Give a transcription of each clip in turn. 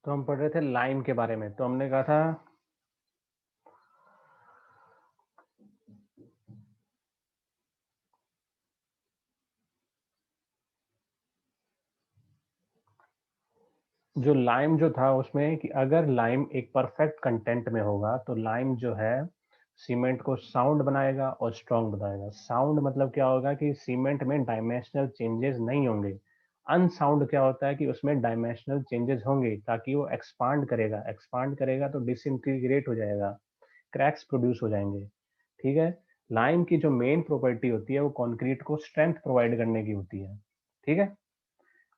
तो हम पढ़ रहे थे लाइम के बारे में। तो हमने कहा था जो लाइम जो था उसमें कि अगर लाइम एक परफेक्ट कंटेंट में होगा तो लाइम जो है सीमेंट को साउंड बनाएगा और स्ट्रांग बनाएगा। साउंड मतलब क्या होगा कि सीमेंट में डायमेंशनल चेंजेस नहीं होंगे। अनसाउंड क्या होता है कि उसमें डायमेंशनल चेंजेस होंगे ताकि वो एक्सपांड करेगा तो डिसइंटीग्रेट हो जाएगा, क्रैक्स प्रोड्यूस हो जाएंगे। ठीक है। लाइम की जो मेन प्रॉपर्टी होती है वो कंक्रीट को स्ट्रेंथ प्रोवाइड करने की होती है। ठीक है।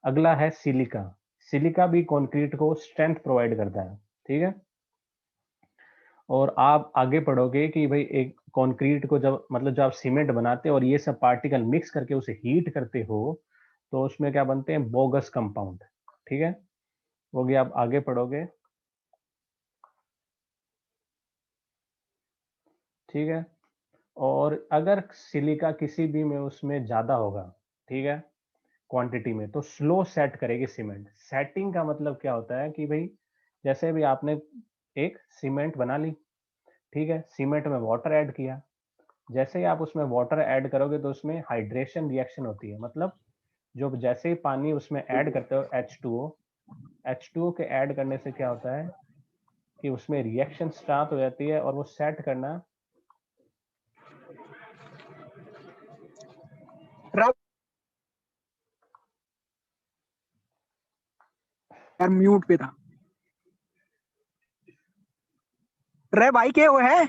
अगला है सिलिका। सिलिका भी कंक्रीट को स्ट्रेंथ प्रोवाइड करता है। ठीक है। और आप आगे पढ़ोगे कि भाई एक कंक्रीट को जब मतलब जब आप सीमेंट बनाते हो और ये सब पार्टिकल मिक्स करके उसे हीट करते हो तो उसमें क्या बनते हैं, बोगस कंपाउंड। ठीक है। वो भी आप आगे पढ़ोगे। ठीक है। और अगर सिलिका किसी भी में उसमें ज्यादा होगा, ठीक है, क्वांटिटी में, तो स्लो सेट करेगी सीमेंट। सेटिंग का मतलब क्या होता है कि भाई जैसे भी आपने एक सीमेंट बना ली, ठीक है, सीमेंट में वाटर ऐड किया। जैसे ही आप उसमें वाटर ऐड करोगे तो उसमें हाइड्रेशन रिएक्शन होती है। मतलब जो जैसे ही पानी उसमें ऐड करते हो H2O, H2O के ऐड करने से क्या होता है कि उसमें रिएक्शन स्टार्ट हो जाती है और वो सेट करना। यार म्यूट पे था। रे भाई के वो है।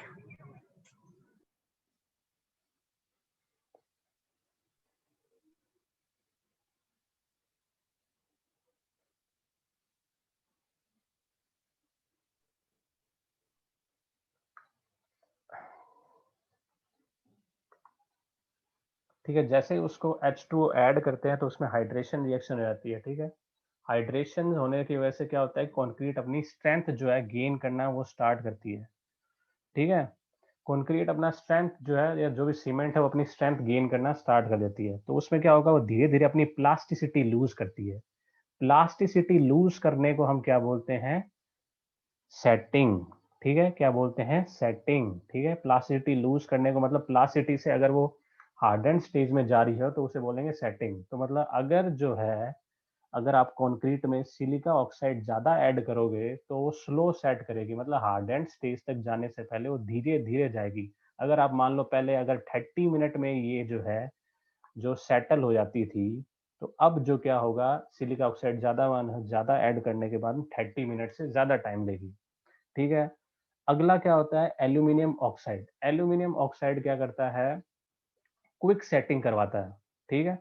ठीक है। जैसे ही उसको H2O ऐड करते हैं तो उसमें हाइड्रेशन रिएक्शन हो जाती है। ठीक है। हाइड्रेशन होने की वजह से क्या होता है, कंक्रीट अपनी स्ट्रेंथ जो है गेन करना वो स्टार्ट करती है। ठीक है। कंक्रीट अपना स्ट्रेंथ जो है या जो भी सीमेंट है वो अपनी स्ट्रेंथ गेन करना स्टार्ट कर देती है। तो उसमें क्या होगा, वो धीरे धीरे अपनी प्लास्टिसिटी लूज करती है। प्लास्टिसिटी लूज करने को हम क्या बोलते हैं, सेटिंग। ठीक है। क्या बोलते हैं, सेटिंग। ठीक है। प्लास्टिसिटी लूज करने को मतलब प्लास्टिसिटी से अगर वो हार्डन स्टेज में जा रही है तो उसे बोलेंगे सेटिंग। तो मतलब अगर जो है, अगर आप कंक्रीट में सिलिका ऑक्साइड ज्यादा ऐड करोगे तो वो स्लो सेट करेगी, मतलब हार्डेंड स्टेज तक जाने से पहले वो धीरे धीरे जाएगी। अगर आप मान लो पहले अगर 30 मिनट में ये जो है जो सेटल हो जाती थी, तो अब जो क्या होगा, सिलिका ऑक्साइड ज्यादा ऐड करने के बाद 30 मिनट से ज्यादा टाइम लेगी। ठीक है। अगला क्या होता है, एल्यूमिनियम ऑक्साइड। एल्यूमिनियम ऑक्साइड क्या करता है, क्विक सेटिंग करवाता है। ठीक है।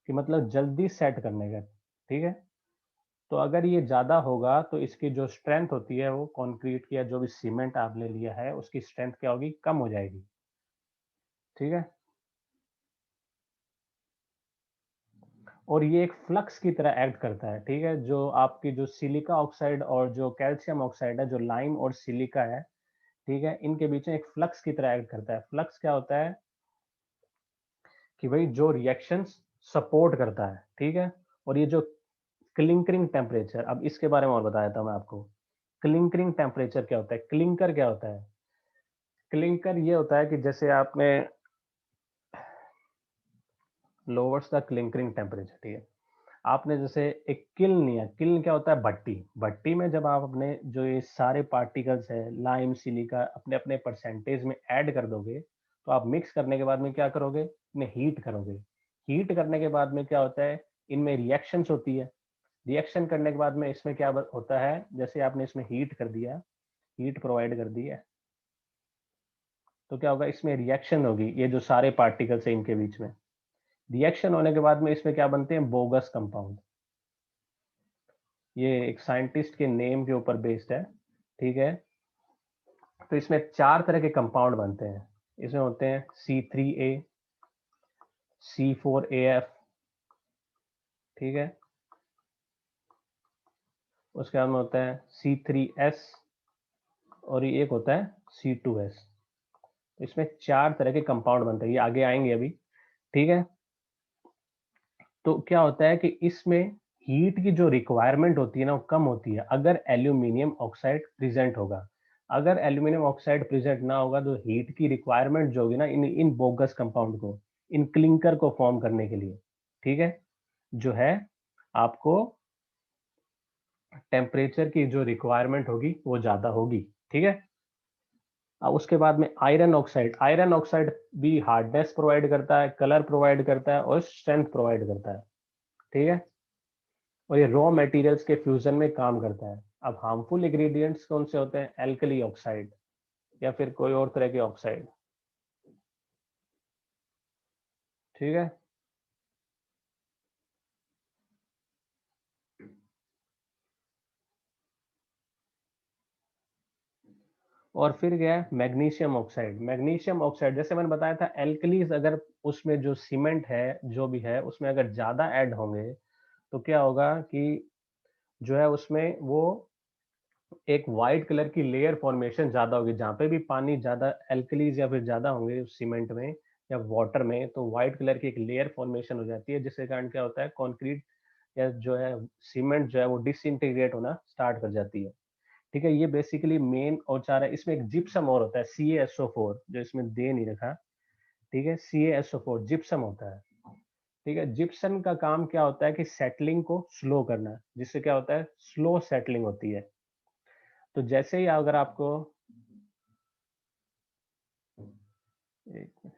कि मतलब जल्दी सेट करने का। ठीक है। तो अगर ये ज्यादा होगा तो इसकी जो स्ट्रेंथ होती है वो कंक्रीट की या जो भी सीमेंट आपने लिया है उसकी स्ट्रेंथ क्या होगी, कम हो जाएगी। ठीक है। और ये एक फ्लक्स की तरह एक्ट करता है। ठीक है। जो आपकी जो सिलिका ऑक्साइड और जो कैल्शियम ऑक्साइड है, जो लाइम और सिलिका है, ठीक है, इनके बीच में एक फ्लक्स की तरह एक्ट करता है। फ्लक्स क्या होता है कि भाई जो रिएक्शंस सपोर्ट करता है। ठीक है। और ये जो क्लिंकरिंग टेम्परेचर, अब इसके बारे में और बताया था मैं आपको। क्लिंकरिंग टेम्परेचर क्या होता है, क्लिंकर क्या होता है। क्लिंकर ये होता है कि जैसे आपने लोअर्स द क्लिंकरिंग टेम्परेचर। ठीक है। आपने जैसे एक किल्न लिया, किल्न क्या होता है, भट्टी। भट्टी में जब आप अपने जो ये सारे पार्टिकल्स है लाइम सिलिका अपने अपने परसेंटेज में ऐड कर दोगे तो आप मिक्स करने के बाद में क्या करोगे, इन्हें हीट करोगे। हीट करने के बाद में क्या होता है, इनमें रिएक्शंस होती है। रिएक्शन करने के बाद में इसमें क्या होता है, जैसे आपने इसमें हीट कर दिया, हीट प्रोवाइड कर दी है, तो क्या होगा, इसमें रिएक्शन होगी ये जो सारे पार्टिकल्स है इनके बीच में। रिएक्शन होने के बाद में इसमें क्या बनते हैं, बोगस कंपाउंड। ये एक साइंटिस्ट के नेम के ऊपर बेस्ड है। ठीक है। तो इसमें 4 तरह के कंपाउंड बनते हैं। इसमें होते हैं C3A, C4AF। ठीक है। उसके बाद में होता है C3S और ये एक होता है C2S। तो इसमें 4 तरह के कंपाउंड बनते हैं, ये आगे आएंगे अभी। ठीक है। तो क्या होता है कि इसमें हीट की जो रिक्वायरमेंट होती है ना वो कम होती है अगर एल्यूमिनियम ऑक्साइड प्रेजेंट होगा। अगर एल्यूमिनियम ऑक्साइड प्रेजेंट ना होगा तो हीट की रिक्वायरमेंट जो होगी ना इन बोगस कंपाउंड को, इन क्लिंकर को फॉर्म करने के लिए, ठीक है, जो है आपको टेम्परेचर की जो रिक्वायरमेंट होगी वो ज्यादा होगी, ठीक है। अब उसके बाद में आयरन ऑक्साइड भी हार्डनेस प्रोवाइड करता है, कलर प्रोवाइड करता है और स्ट्रेंथ प्रोवाइड करता है, ठीक है। और ये रॉ मटेरियल्स के फ्यूजन में काम करता है। अब हार्मफुल इंग्रेडिएंट्स कौन से होते हैं? एल्कली ऑक्साइड या फिर कोई और तरह के ऑक्साइड, ठीक है। और फिर क्या है? Magnesium oxide. मैग्नीशियम ऑक्साइड जैसे मैंने बताया था, एल्कलीज अगर उसमें जो सीमेंट है जो भी है उसमें अगर ज्यादा ऐड होंगे तो क्या होगा कि जो है उसमें वो एक वाइट कलर की लेयर फॉर्मेशन ज्यादा होगी। जहाँ पे भी पानी ज्यादा एल्कलीज या फिर ज्यादा होंगे सीमेंट में या वाटर में, तो व्हाइट कलर की एक लेयर फॉर्मेशन हो जाती है, जिसके कारण क्या होता है, कंक्रीट या जो है सीमेंट जो है वो डिसइंटीग्रेट होना स्टार्ट कर जाती है, ठीक है। ये बेसिकली मेन औचार है। इसमें एक जिप्सम और होता है, CaSO4, जो इसमें दे नहीं रखा, ठीक है। CaSO4 जिप्सम होता है, ठीक है। जिप्सम का काम क्या होता है कि सेटलिंग को स्लो करना, जिससे क्या होता है, स्लो सेटलिंग होती है। तो जैसे ही अगर आपको एक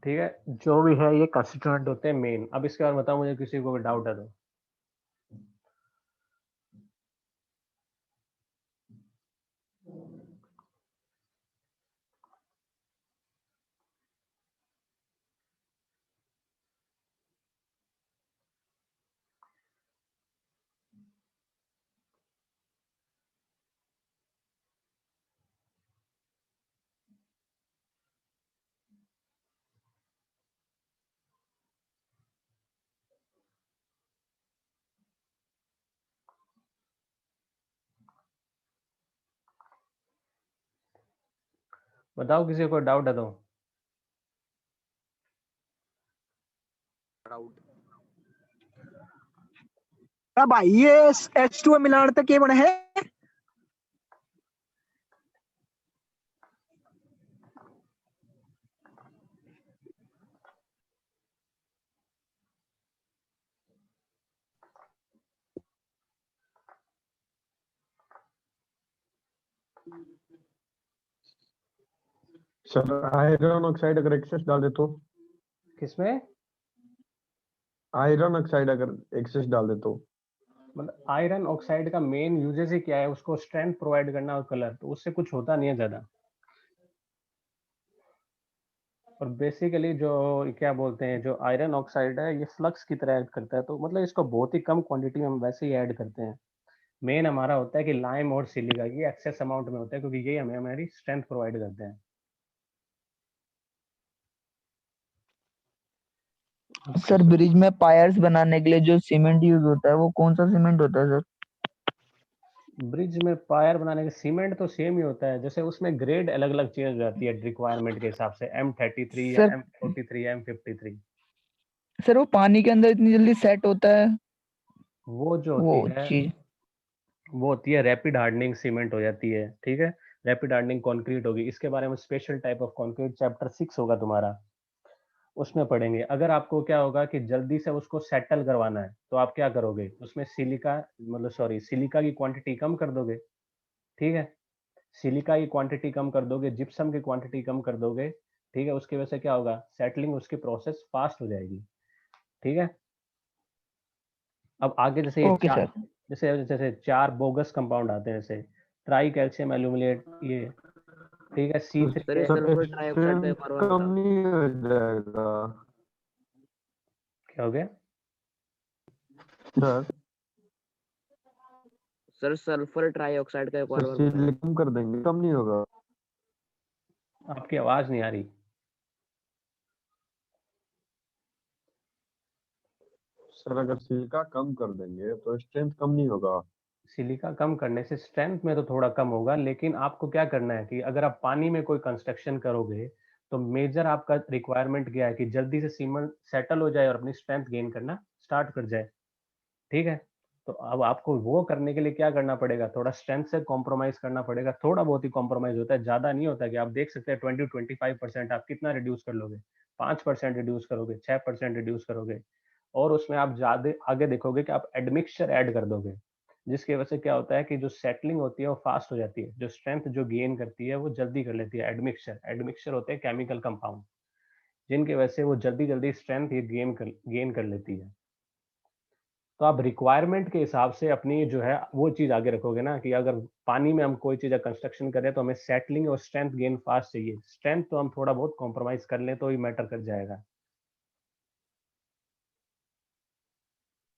ठीक है, जो भी है ये कंस्टिट्यूएंट होते हैं मेन। अब इसके बाद बताओ मुझे, किसी को डाउट है तो। बताओ किसी को डाउट है तो। अरे भाई ये H2O मिलान तक के बने है। सर आयरन ऑक्साइड अगर एक्सेस डाल दे तो? किसमें? आयरन ऑक्साइड अगर एक्सेस डाल दे तो? मतलब आयरन ऑक्साइड का मेन यूजेस ही क्या है? उसको स्ट्रेंथ प्रोवाइड करना और कलर, तो उससे कुछ होता नहीं है ज्यादा। और बेसिकली जो क्या बोलते हैं, जो आयरन ऑक्साइड है ये फ्लक्स की तरह ऐड करता है, तो मतलब इसको बहुत ही कम क्वांटिटी में हम वैसे ही ऐड करते हैं। मेन हमारा होता है कि लाइम और सिलिका की एक्सेस अमाउंट में होता है, क्योंकि ये हमें हमारी स्ट्रेंथ प्रोवाइड करते हैं। सर ब्रिज में पायर्स बनाने के लिए जो सीमेंट यूज होता है वो कौन सा सीमेंट होता है सर? ब्रिज में पायर बनाने के सीमेंट तो सेम ही होता है, जैसे उसमें ग्रेड अलग अलग चेंज हो जाती है रिक्वायरमेंट के हिसाब से, M33 या सर M43 या M53। सर वो पानी के अंदर इतनी जल्दी सेट होता है वो जो वो होती है चीज? वो होती है रैपिड हार्डनिंग सीमेंट हो जाती है, ठीक है। रैपिड हार्डनिंग कंक्रीट होगी, इसके बारे में special type of concrete chapter 6 होगा तुम्हारा, उसमें पढ़ेंगे। अगर आपको क्या होगा कि जल्दी से उसको सेटल करवाना है तो आप क्या करोगे, उसमें सिलिका मतलब सॉरी सिलिका की क्वांटिटी कम कर दोगे, ठीक है। सिलिका की क्वांटिटी कम कर दोगे, जिप्सम की क्वांटिटी कम कर दोगे, ठीक है। उसकी वजह से क्या होगा, सेटलिंग उसकी प्रोसेस फास्ट हो जाएगी, ठीक है। अब आगे जैसे ये ओके चार सर। जैसे जैसे 4 बोगस कंपाउंड आते हैं, जैसे ट्राई कैल्शियम एल्यूमिनेट, ये ठीक है, तो सर ये C3H। सल्फर ट्राइऑक्साइड का एक और बार कम बताओ। नहीं हो जाएगा क्या हो गया? सर? सर सल्फर ट्राइऑक्साइड का एक और बार बताओ। सील कम कर देंगे, कम नहीं होगा? आपकी आवाज नहीं आ रही। सर अगर सिलिका कम कर देंगे तो स्ट्रेंथ कम नहीं होगा? सिलिका कम करने से स्ट्रेंथ में तो थोड़ा कम होगा, लेकिन आपको क्या करना है कि अगर आप पानी में कोई कंस्ट्रक्शन करोगे तो मेजर आपका रिक्वायरमेंट क्या है कि जल्दी से सीमेंट सेटल हो जाए और अपनी स्ट्रेंथ गेन करना स्टार्ट कर जाए, ठीक है। तो अब आपको वो करने के लिए क्या करना पड़ेगा, थोड़ा स्ट्रेंथ से कॉम्प्रोमाइज करना पड़ेगा, थोड़ा बहुत ही कॉम्प्रोमाइज होता है, ज्यादा नहीं होता कि आप देख सकते हैं 20-25% आप कितना रिड्यूस कर लोगे, 5% रिड्यूस करोगे, 6% रिड्यूस करोगे, और उसमें आप ज्यादा आगे देखोगे कि आप एडमिक्सचर ऐड कर दोगे, जिसकी वजह से क्या होता है कि जो सेटलिंग होती है वो फास्ट हो जाती है, जो स्ट्रेंथ जो गेन करती है वो जल्दी कर लेती है। एडमिक्सचर एडमिक्सचर होते हैं केमिकल कंपाउंड, जिनकी वजह से वो जल्दी जल्दी स्ट्रेंथ ये गेन कर लेती है। तो आप रिक्वायरमेंट के हिसाब से अपनी जो है वो चीज आगे रखोगे ना, कि अगर पानी में हम कोई चीज कंस्ट्रक्शन करें तो हमें सेटलिंग और स्ट्रेंथ गेन फास्ट चाहिए, स्ट्रेंथ तो हम थोड़ा बहुत कॉम्प्रोमाइज कर लें तो ही मैटर कर जाएगा।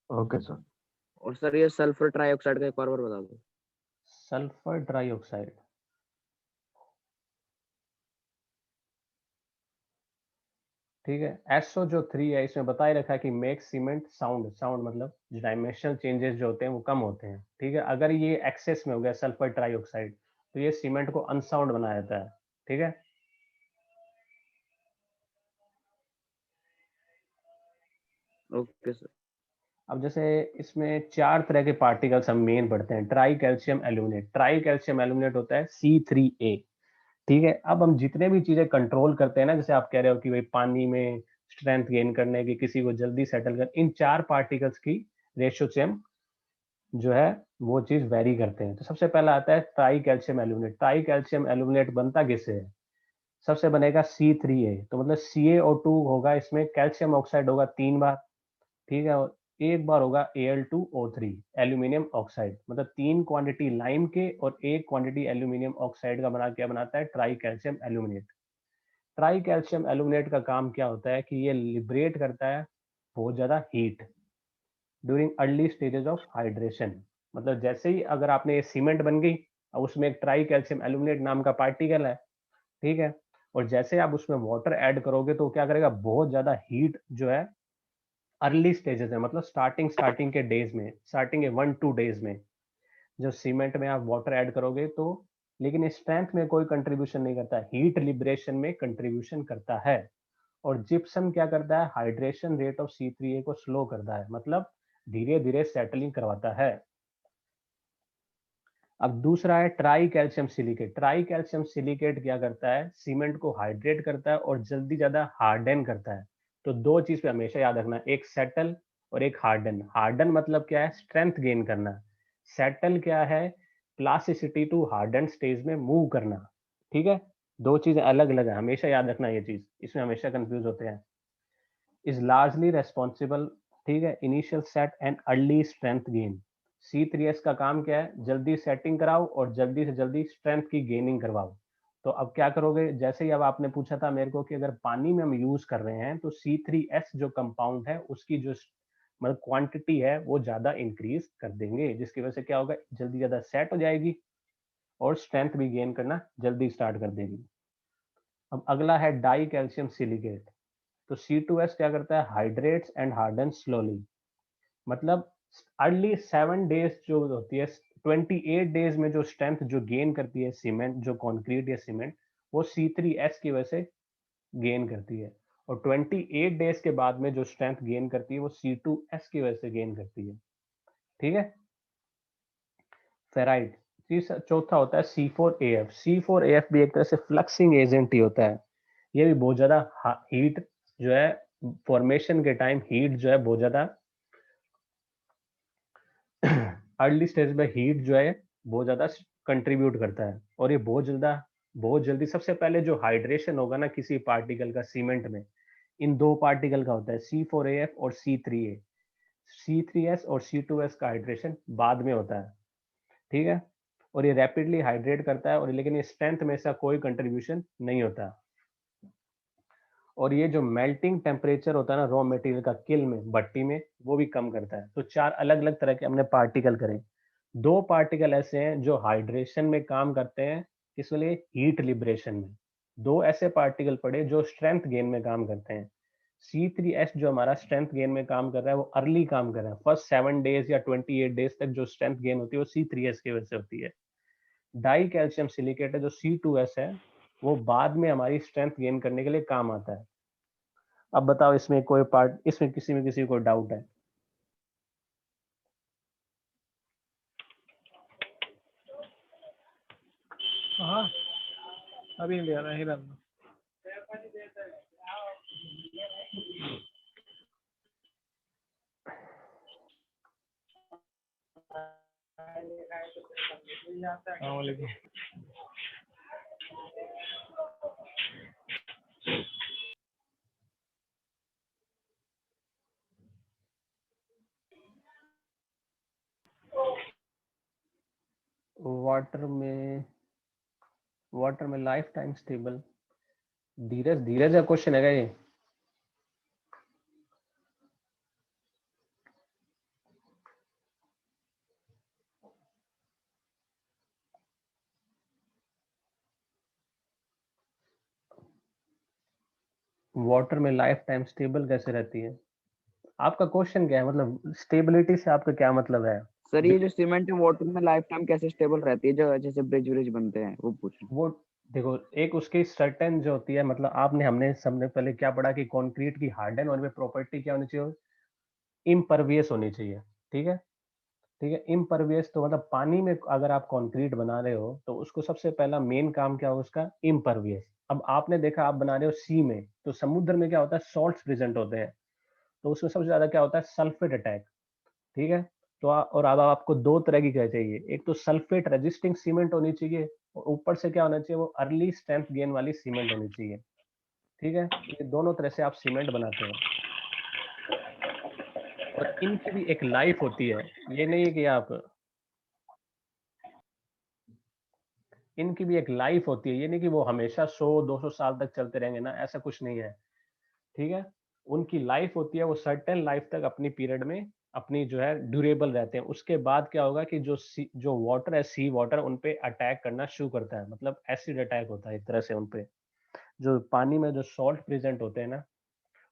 Okay sir. और सर ये सल्फर ट्राइऑक्साइड का एक और बार बता दो। सल्फर ट्राइऑक्साइड, ठीक है, SO जो 3 है इसमें बता ही रखा है कि मेक सीमेंट साउंड, साउंड मतलब जो डायमेंशनल चेंजेस जो होते हैं वो कम होते हैं, ठीक है। अगर ये एक्सेस में हो गया सल्फर ट्राइऑक्साइड तो ये सीमेंट को अनसाउंड बना देता है, ठीक है। Okay sir. अब जैसे इसमें 4 तरह के पार्टिकल्स हम मेन पढ़ते हैं। Try calcium aluminate, try calcium aluminate होता है C3A, ठीक है। अब हम जितने भी चीजें कंट्रोल करते हैं ना, जैसे आप कह रहे हो कि भाई पानी में स्ट्रेंथ गेन करने की, किसी को जल्दी सेटल कर, इन 4 पार्टिकल्स की रेशियो से हम जो है वो चीज वेरी करते हैं। तो सबसे पहला आता है try calcium aluminate. Try calcium aluminate बनता किससे है? सबसे बनेगा C3A, तो मतलब CaO2 होगा, इसमें कैल्शियम ऑक्साइड होगा 3 बार, ठीक है, और एक बार होगा Al2O3 एल्यूमिनियम ऑक्साइड, मतलब 3 क्वांटिटी लाइम के और 1 क्वांटिटी एल्यूमिनियम ऑक्साइड का बना क्या बनाता है, try calcium aluminate. Try calcium aluminate का काम क्या होता है कि ये लिबरेट करता है बहुत ज्यादा heat during early stages of hydration. मतलब जैसे ही अगर आपने ये सीमेंट बन गई, और उसमें एक ट्राई कैल्शियम एल्यूमिनेट नाम का पार्टिकल है, ठीक है, और जैसे आप उसमें वाटर ऐड करोगे तो क्या करेगा, बहुत ज्यादा हीट जो है अर्ली स्टेजेस में, मतलब स्टार्टिंग के डेज में, स्टार्टिंग के 1-2 डेज में जो सीमेंट में आप वाटर ऐड करोगे तो, लेकिन स्ट्रेंथ में कोई कंट्रीब्यूशन नहीं करता, हीट लिबरेशन में कंट्रीब्यूशन करता है। और जिप्सम क्या करता है, हाइड्रेशन रेट ऑफ C3A को स्लो करता है, मतलब धीरे धीरे सेटलिंग करवाता है। अब दूसरा है try calcium silicate. Try calcium silicate क्या करता है, सीमेंट को हाइड्रेट करता है और जल्दी ज्यादा हार्डन करता है। तो दो चीज पे हमेशा याद रखना, एक सेटल और एक हार्डन। हार्डन मतलब क्या है, स्ट्रेंथ गेन करना। सेटल क्या है, प्लास्टिसिटी टू हार्डन स्टेज में मूव करना, ठीक है। दो चीजें अलग अलग है, हमेशा याद रखना ये चीज, इसमें हमेशा कंफ्यूज होते हैं। इज लार्जली रेस्पॉन्सिबल, ठीक है, initial set and early strength gain. C3S का काम क्या है, जल्दी सेटिंग कराओ और जल्दी से जल्दी स्ट्रेंथ की गेनिंग करवाओ। तो अब क्या करोगे, जैसे ही अब आपने पूछा था मेरे को कि अगर पानी में हम यूज कर रहे हैं तो C3S जो कंपाउंड है उसकी जो मतलब क्वांटिटी है वो ज्यादा इंक्रीज कर देंगे, जिसकी वजह से क्या होगा, जल्दी ज्यादा सेट हो जाएगी और स्ट्रेंथ भी गेन करना जल्दी स्टार्ट कर देगी। अब अगला है डाई कैल्शियम सिलिकेट। तो C2S क्या करता है, हाइड्रेट्स एंड हार्डन स्लोली, मतलब अर्ली 7 डेज जो होती है, 28 डेज में जो स्ट्रेंथ जो गेन करती है सीमेंट, जो कंक्रीट या सीमेंट, वो C3S की वजह से गेन करती है। और 28 डेज के बाद में जो स्ट्रेंथ गेन करती है वो C2S की वजह से गेन करती है, ठीक है। फेराइट। चौथा होता है C4AF। C4AF भी एक तरह से फ्लक्सिंग एजेंट ही होता है, ये भी बहुत ज्यादा हीट जो है फॉर्मेशन के टाइम, हीट जो है बहुत ज्यादा अर्ली स्टेज में हीट जो है बहुत ज्यादा कंट्रीब्यूट करता है। और ये बहुत जल्दी सबसे पहले जो हाइड्रेशन होगा ना किसी पार्टिकल का सीमेंट में, इन दो पार्टिकल का होता है C4AF और C3A। C3S और C2S का हाइड्रेशन बाद में होता है, ठीक है, और ये रैपिडली हाइड्रेट करता है, और लेकिन ये स्ट्रेंथ में इसका कोई कंट्रीब्यूशन नहीं होता। और ये जो मेल्टिंग टेम्परेचर होता है ना रॉ मटेरियल का किल में, भट्टी में, वो भी कम करता है। तो 4 अलग अलग तरह के हमने पार्टिकल करे। 2 पार्टिकल ऐसे हैं जो हाइड्रेशन में काम करते हैं, किसके लिए? हीट लिबरेशन में। 2 ऐसे पार्टिकल पड़े जो स्ट्रेंथ गेन में काम करते हैं। C3S जो हमारा स्ट्रेंथ गेन में काम कर रहा है वो अर्ली काम कर रहा है, फर्स्ट 7 डेज या 28 डेज तक जो स्ट्रेंथ गेन होती है वो C3S की वजह से होती है। डाई कैल्शियम सिलिकेट है जो C2S है, वो बाद में हमारी स्ट्रेंथ गेन करने के लिए काम आता है। अब बताओ इसमें कोई पार्ट, इसमें किसी को डाउट है? हाँ अभी ले रहा है डालना। वाटर में लाइफ टाइम स्टेबल, धीरज का क्वेश्चन है ये? वाटर में लाइफ टाइम स्टेबल कैसे रहती है? आपका क्वेश्चन क्या है? मतलब स्टेबिलिटी से आपका क्या मतलब है? सर ये जो सीमेंट है वाटर में लाइफ टाइम कैसे स्टेबल रहती है, जो जैसे ब्रिज व्रिज बनते हैं वो पूछ रहे हैं। वो देखो, एक उसकी सर्टेन जो होती है, मतलब हमने सबने पहले क्या पढ़ा कि कंक्रीट की हार्डन होने में प्रॉपर्टी क्या होनी चाहिए? इम्परवियस होनी चाहिए, ठीक है। ठीक है, इम्परवियस तो मतलब पानी में अगर आप कंक्रीट बना रहे हो तो उसको सबसे पहला मेन काम क्या होगा उसका? इम्परवियस। अब आपने देखा आप बना रहे हो सी में, तो समुद्र में क्या होता है? सॉल्ट्स प्रेजेंट होते हैं, तो उसमें सबसे ज्यादा क्या होता है? सल्फेट अटैक, ठीक है। तो और अब आपको 2 तरह की क्या चाहिए? एक तो सल्फेट रेजिस्टिंग सीमेंट होनी चाहिए, और ऊपर से क्या होना चाहिए? वो अर्ली स्ट्रेंथ गेन वाली सीमेंट होनी चाहिए, ठीक है। ये दोनों तरह से आप सीमेंट बनाते हैं, और इनकी भी एक लाइफ होती है। ये नहीं है कि आप, इनकी भी एक लाइफ होती है, ये नहीं कि वो हमेशा 100-200 साल तक चलते रहेंगे ना, ऐसा कुछ नहीं है, ठीक है। उनकी लाइफ होती है, वो सर्टेन लाइफ तक अपनी पीरियड में अपनी जो है ड्यूरेबल रहते हैं। उसके बाद क्या होगा कि जो वाटर है, सी वाटर, उन पे अटैक करना शुरू करता है, मतलब एसिड अटैक होता है एक तरह से उन पे, जो पानी में जो सॉल्ट प्रेजेंट होते हैं ना,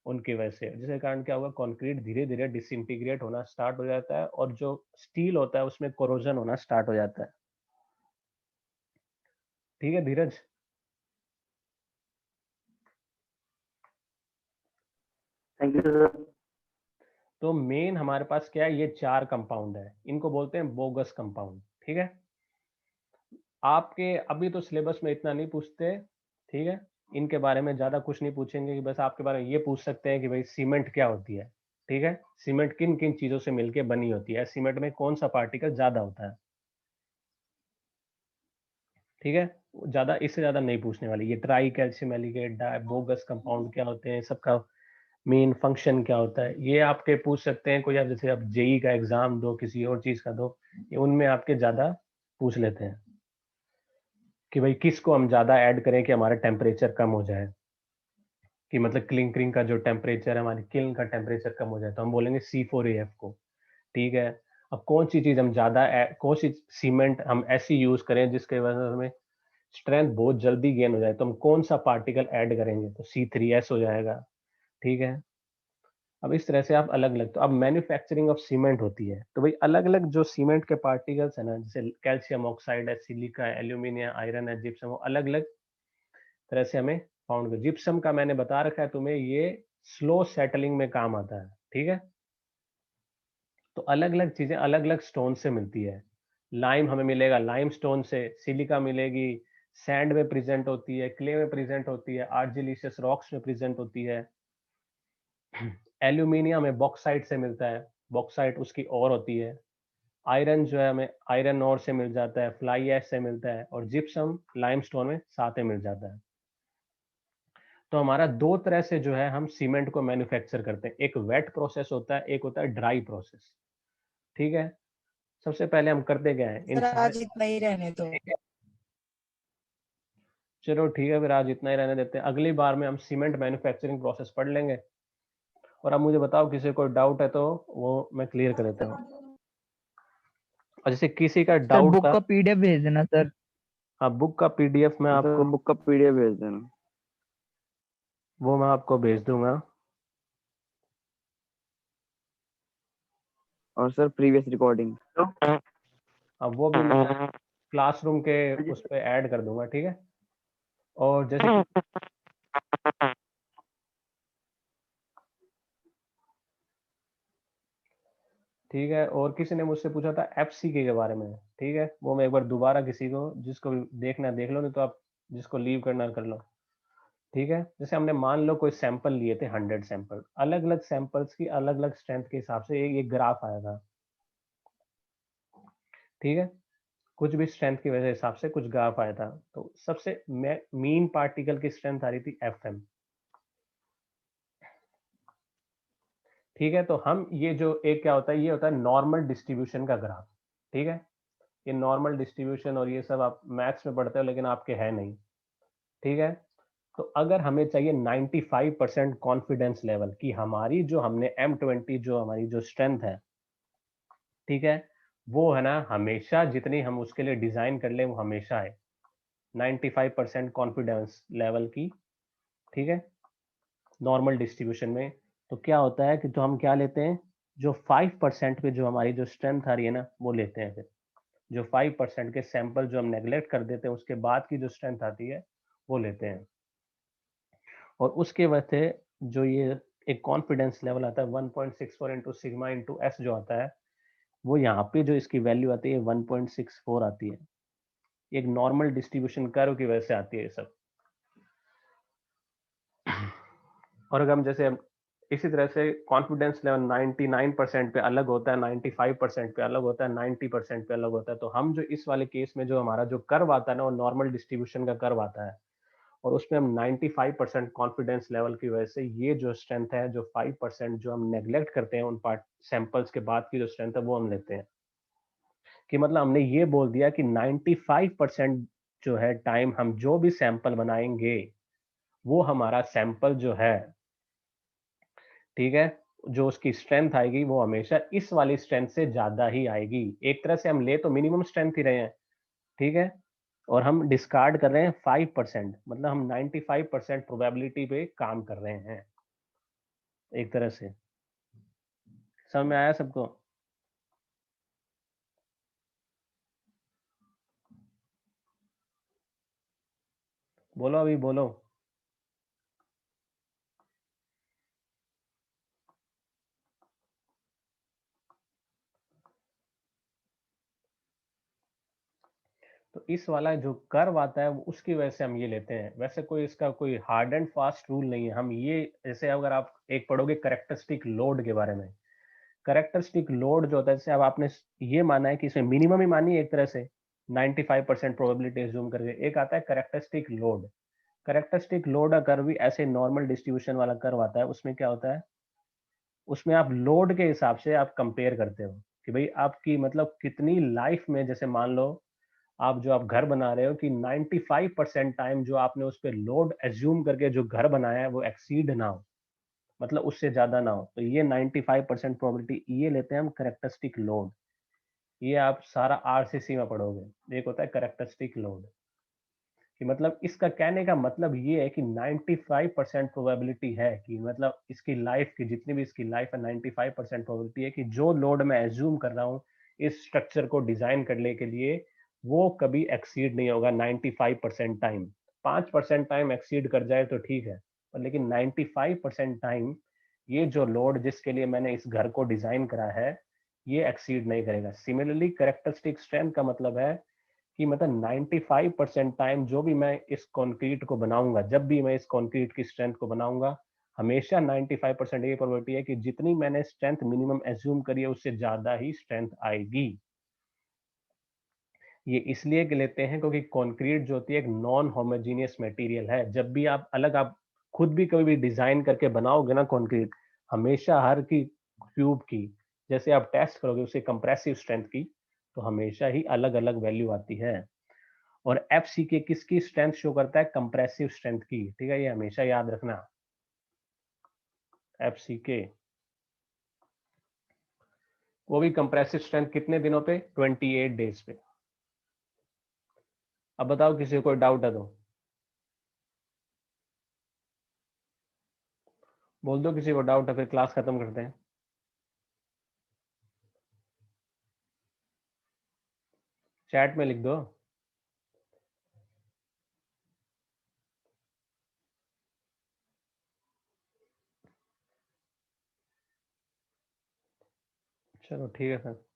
उनकी वजह से, जिसके कारण क्या होगा? कंक्रीट धीरे धीरे डिसइंटीग्रेट होना स्टार्ट हो जाता है, और जो स्टील होता है उसमें कोरोजन होना स्टार्ट हो जाता है, ठीक है धीरज। Thank you sir. तो मेन हमारे पास क्या है? ये 4 कंपाउंड है, इनको बोलते हैं बोगस कंपाउंड, ठीक है। आपके अभी तो सिलेबस में इतना नहीं पूछते, ठीक है, इनके बारे में ज्यादा कुछ नहीं पूछेंगे, कि बस आपके बारे में ये पूछ सकते हैं कि भाई सीमेंट क्या होती है, ठीक है, सीमेंट किन किन चीजों से मिलके बनी होती है, सीमेंट में कौन सा पार्टिकल ज्यादा होता है, ठीक है। ज्यादा, इससे ज्यादा नहीं पूछने वाली। ये ट्राई कैल्शियम एलिगेट, बोगस कंपाउंड क्या होते हैं, सबका मेन फंक्शन क्या होता है, ये आपके पूछ सकते हैं। कोई आप जैसे आप जेई का एग्जाम दो, किसी और चीज का दो, ये उनमें आपके ज्यादा पूछ लेते हैं कि भाई किसको हम ज्यादा ऐड करें कि हमारा टेम्परेचर कम हो जाए, कि मतलब क्लिंकरिंग का जो टेम्परेचर है, हमारी किल्न का टेम्परेचर कम हो जाए, तो हम बोलेंगे C4AF को, ठीक है। अब कौन सी चीज हम ज्यादा, कौन सी सीमेंट हम ऐसी यूज करें जिसके वजह से हमें स्ट्रेंथ बहुत जल्दी गेन हो जाए, तो हम कौन सा पार्टिकल ऐड करेंगे? तो C3S हो जाएगा, ठीक है। अब इस तरह से आप अलग अलग, तो अब मैन्युफैक्चरिंग ऑफ सीमेंट होती है, तो भाई अलग अलग जो सीमेंट के पार्टिकल्स है ना, जैसे कैल्शियम ऑक्साइड है, सिलिका है, एल्यूमिनियम, आयरन है, जिप्सम, वो अलग अलग तरह से हमें फाउंड कर। जिप्सम का मैंने बता रखा है तुम्हें, ये स्लो सेटलिंग में काम आता है, ठीक है। तो अलग अलग चीजें अलग अलग स्टोन से मिलती है। लाइम हमें मिलेगा लाइम स्टोन से, सिलिका मिलेगी सैंड में प्रेजेंट होती है, क्ले में प्रेजेंट होती है, आर्जिलिशियस रॉक्स में प्रेजेंट होती है। एल्यूमिनियम हमें बॉक्साइट से मिलता है, बॉक्साइट उसकी और होती है। आयरन जो है हमें आयरन और से मिल जाता है, फ्लाई ऐश से मिलता है, और जिप्सम लाइमस्टोन में साथ में मिल जाता है। तो हमारा दो तरह से जो है हम सीमेंट को मैन्युफैक्चर करते हैं, एक वेट प्रोसेस होता है, एक होता है ड्राई प्रोसेस। ठीक है, सबसे पहले हम करते क्या है इन सर सारे, आज इतना ही रहने दो। चलो ठीक है, फिर आज इतना ही रहने देते हैं, अगली बार में हम सीमेंट मैन्युफैक्चरिंग प्रोसेस पढ़ लेंगे। और अब मुझे बताओ किसी को डाउट है तो वो मैं क्लियर कर देता हूँ। और जैसे किसी का सर डाउट बुक था, का पीडीएफ भेज देना सर। हाँ बुक का पीडीएफ मैं सर आपको, बुक का पीडीएफ भेज देना। वो मैं आपको भेज दूंगा। और सर प्रीवियस रिकॉर्डिंग। अब वो भी मैं क्लासरूम के उस पर ऐड कर दूंगा, ठीक है। और जैसे कि ठीक है, और किसी ने मुझसे पूछा था एफसीके के बारे में, ठीक है, वो मैं एक बार दोबारा किसी को, जिसको भी देखना है देख लो, नहीं तो आप जिसको लीव करना है कर लो। ठीक है, जैसे हमने मान लो कोई सैंपल लिए थे 100 सैंपल, अलग अलग सैंपल्स की अलग अलग स्ट्रेंथ के हिसाब से एक ग्राफ आएगा। ठीक है, कुछ भी स्ट्रेंथ की वजह हिसाब से कुछ ग्राफ आया था, तो सबसे मीन पार्टिकल की स्ट्रेंथ आ रही थी एफएम। ठीक है, तो हम ये जो एक क्या होता है, ये होता है नॉर्मल डिस्ट्रीब्यूशन का ग्राफ। ठीक है, ये नॉर्मल डिस्ट्रीब्यूशन और ये सब आप मैथ्स में पढ़ते हो लेकिन आपके है नहीं। ठीक है, तो अगर हमें चाहिए 95% कॉन्फिडेंस लेवल कि हमारी जो हमने M20 जो हमारी जो स्ट्रेंथ है, ठीक है, वो है ना हमेशा जितनी हम उसके लिए डिजाइन कर ले वो हमेशा है 95% कॉन्फिडेंस लेवल की। ठीक है, नॉर्मल डिस्ट्रीब्यूशन में तो क्या होता है कि तो हम क्या लेते हैं, जो 5% पे जो हमारी जो स्ट्रेंथ आ रही है ना वो लेते हैं। फिर जो 5% के सैंपल जो हम नेग्लेक्ट कर देते हैं उसके बाद की जो स्ट्रेंथ आती है वो लेते हैं। और उसके वजह से जो ये एक कॉन्फिडेंस लेवल आता है 1.64 इंटू सिग्मा इंटू एस जो आता है, वो यहाँ पे जो इसकी वैल्यू आती है 1.64 आती है। एक नॉर्मल डिस्ट्रीब्यूशन कर्व की वजह से आती है ये सब। और अगर हम जैसे इसी तरह से कॉन्फिडेंस लेवल 99% पे अलग होता है, 95% पे अलग होता है, 90% पे अलग होता है, तो हम जो इस वाले केस में जो हमारा जो कर्व आता है ना वो नॉर्मल डिस्ट्रीब्यूशन का कर्व आता है, और उसमें हम 95% कॉन्फिडेंस लेवल की वजह से ये जो स्ट्रेंथ है, जो 5% जो हम नेग्लेक्ट करते हैं उन पार्ट सैंपल्स के बाद की जो स्ट्रेंथ है वो हम लेते हैं। कि मतलब हमने ये बोल दिया कि 95% जो है टाइम हम जो भी सैंपल बनाएंगे वो हमारा सैंपल जो है, ठीक है, जो उसकी स्ट्रेंथ आएगी वो हमेशा इस वाली स्ट्रेंथ से ज्यादा ही आएगी। एक तरह से हम ले तो मिनिमम स्ट्रेंथ ही रहे हैं, ठीक है, और हम डिस्कार्ड कर रहे हैं 5%, मतलब हम 95% प्रोबेबिलिटी पे काम कर रहे हैं एक तरह से। समझ में आया सबको? बोलो अभी बोलो। तो इस वाला जो कर्व आता है वो उसकी वजह से हम ये लेते हैं। वैसे कोई इसका कोई हार्ड एंड फास्ट रूल नहीं है। हम ये जैसे अगर आप एक पढ़ोगे कैरेक्टरिस्टिक लोड के बारे में, कैरेक्टरिस्टिक लोड जो होता है, जैसे अब आपने ये माना है कि इसमें मिनिमम ही मानी है एक तरह से 95% प्रोबेबिलिटी एज्यूम करके, एक आता है कैरेक्टरिस्टिक लोड। कैरेक्टरिस्टिक लोड का कर्व भी ऐसे नॉर्मल डिस्ट्रीब्यूशन वाला कर्व आता है। उसमें क्या होता है, उसमें आप लोड के हिसाब से आप कंपेयर करते हो कि भाई आपकी मतलब कितनी लाइफ में, जैसे मान लो आप जो आप घर बना रहे हो कि 95% टाइम जो आपने उस पर लोड एज्यूम करके जो घर बनाया है वो एक्सीड ना हो, मतलब उससे ज्यादा ना हो, तो ये 95% प्रोबेबिलिटी ये लेते हैं हम कैरेक्टरिस्टिक लोड। ये आप सारा आरसीसी में पढ़ोगे, एक होता है कैरेक्टरिस्टिक लोड। कि मतलब इसका कहने का मतलब ये है कि 95% प्रोबेबिलिटी है कि मतलब इसकी लाइफ की जितनी भी इसकी लाइफ है 95% प्रोबेबिलिटी है कि जो लोड मैं एज्यूम कर रहा हूँ इस स्ट्रक्चर को डिजाइन करने के लिए वो कभी एक्सीड नहीं होगा 95% टाइम। 5% टाइम एक्सीड कर जाए तो ठीक है, पर लेकिन 95% टाइम ये जो लोड जिसके लिए मैंने इस घर को डिजाइन करा है ये एक्सीड नहीं करेगा। सिमिलरली कैरेक्टरिस्टिक स्ट्रेंथ का मतलब है कि मतलब 95% टाइम जो भी मैं इस कंक्रीट को बनाऊंगा, जब भी मैं इस कंक्रीट की स्ट्रेंथ को बनाऊंगा, हमेशा 95% ये प्रोबेबिलिटी है कि जितनी मैंने स्ट्रेंथ मिनिमम एज्यूम करी है उससे ज्यादा ही स्ट्रेंथ आएगी। ये इसलिए कि लेते हैं क्योंकि कंक्रीट जो होती है एक नॉन होमोजीनियस मटेरियल है। जब भी आप अलग आप खुद भी कभी भी डिजाइन करके बनाओगे ना कंक्रीट, हमेशा हर की क्यूब की जैसे आप टेस्ट करोगे उसके कंप्रेसिव स्ट्रेंथ की, तो हमेशा ही अलग अलग वैल्यू आती है। और एफ सी के किसकी स्ट्रेंथ शो करता है? कंप्रेसिव स्ट्रेंथ की, ठीक है, ये हमेशा याद रखना। एफ सी के वो भी कंप्रेसिव स्ट्रेंथ कितने दिनों पे? 28 डेज पे। अब बताओ किसी को कोई डाउट है तो बोल दो, किसी को डाउट है फिर क्लास खत्म करते हैं। चैट में लिख दो। चलो ठीक है सर।